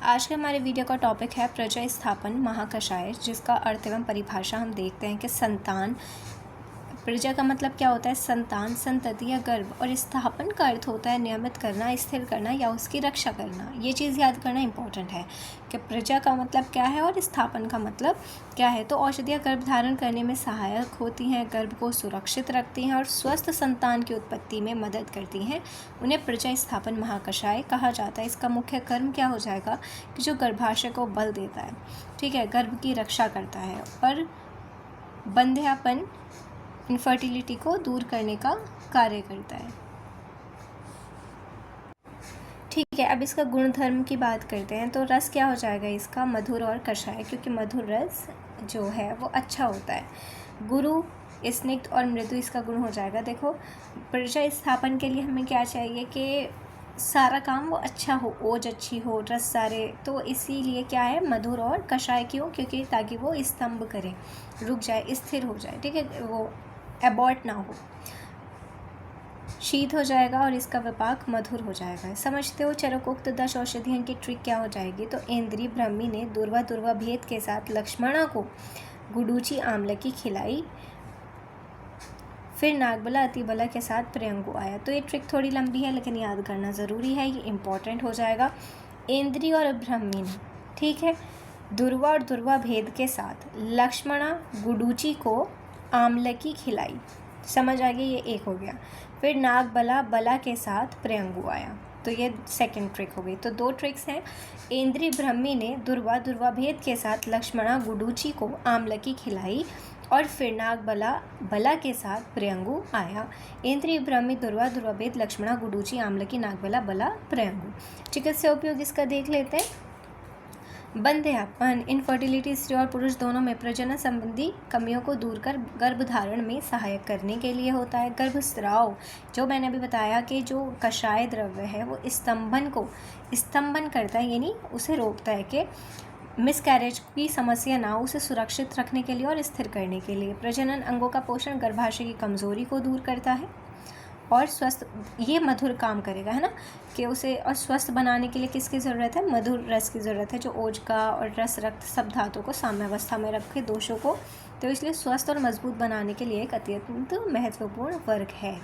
आज के हमारे वीडियो का टॉपिक है प्रजा स्थापन महाकषाय, जिसका अर्थ एवं परिभाषा हम देखते हैं कि संतान। प्रजा का मतलब क्या होता है? संतान, संतति या गर्भ। और स्थापन का अर्थ होता है नियमित करना, स्थिर करना या उसकी रक्षा करना। ये चीज़ याद करना इंपॉर्टेंट है कि प्रजा का मतलब क्या है और स्थापन का मतलब क्या है। तो औषधियाँ गर्भ धारण करने में सहायक होती हैं, गर्भ को सुरक्षित रखती हैं और स्वस्थ संतान की उत्पत्ति में मदद करती हैं। उन्हें प्रजा स्थापन महाकषाय कहा जाता है। इसका मुख्य कर्म क्या हो जाएगा कि जो गर्भाशय को बल देता है, ठीक है, गर्भ की रक्षा करता है और बंध्यापन, इनफर्टिलिटी को दूर करने का कार्य करता है। ठीक है, अब इसका गुणधर्म की बात करते हैं। तो रस क्या हो जाएगा इसका? मधुर और कषाय, क्योंकि मधुर रस जो है वो अच्छा होता है। गुरु, स्निग्ध और मृदु इसका गुण हो जाएगा। देखो, प्रजा स्थापन के लिए हमें क्या चाहिए कि सारा काम वो अच्छा हो, ओज अच्छी हो, रस सारे। तो इसीलिए क्या है, मधुर और कषाय क्यों? क्योंकि ताकि वो स्तंभ करे, रुक जाए, स्थिर हो जाए, ठीक है, वो एबॉर्ट ना हो। शीत हो जाएगा और इसका विपाक मधुर हो जाएगा। समझते हो चरकोक्त 10 औषधियों की ट्रिक क्या हो जाएगी? तो इंद्री ब्रह्मी ने दुर्वा भेद के साथ लक्ष्मणा को गुडूची आमलकी खिलाई, फिर नागबला अतिबला के साथ प्रियंगु आया। तो ये ट्रिक थोड़ी लंबी है लेकिन याद करना ज़रूरी है, ये इंपॉर्टेंट हो जाएगा। इंद्री और ब्रह्मी ने, ठीक है, दुर्वा और दुर्वा भेद के साथ लक्ष्मणा गुडूची को आमलकी खिलाई। समझ आ गई, ये एक हो गया। फिर नागबला बला के साथ प्रियंगु आया, तो ये सेकंड ट्रिक हो गई। तो 2 ट्रिक्स हैं। इंद्री ब्रह्मी ने दुर्वा भेद के साथ लक्ष्मणा गुडूची को आमलकी खिलाई और फिर नागबला बला के साथ प्रियंगु आया। इंद्री ब्रह्मी दुर्वा भेद लक्ष्मणा गुडूची आमलकी नागबला बला प्रियंगु। चिकित्सा उपयोग इसका देख लेते हैं। बंध्यापन, इनफर्टिलिटी, स्त्री और पुरुष दोनों में प्रजनन संबंधी कमियों को दूर कर गर्भधारण में सहायक करने के लिए होता है। गर्भस्राव, जो मैंने अभी बताया कि जो कषाय द्रव्य है वो स्तंभन करता है, यानी उसे रोकता है कि मिसकैरेज की समस्या ना हो, उसे सुरक्षित रखने के लिए और स्थिर करने के लिए। प्रजनन अंगों का पोषण गर्भाशय की कमजोरी को दूर करता है और स्वस्थ, ये मधुर काम करेगा, है ना, कि उसे और स्वस्थ बनाने के लिए किसकी ज़रूरत है? मधुर रस की ज़रूरत है, जो ओज का और रस, रक्त, सब धातु को साम्यावस्था में रखे, दोषों को। तो इसलिए स्वस्थ और मजबूत बनाने के लिए एक अत्यंत महत्वपूर्ण वर्ग है।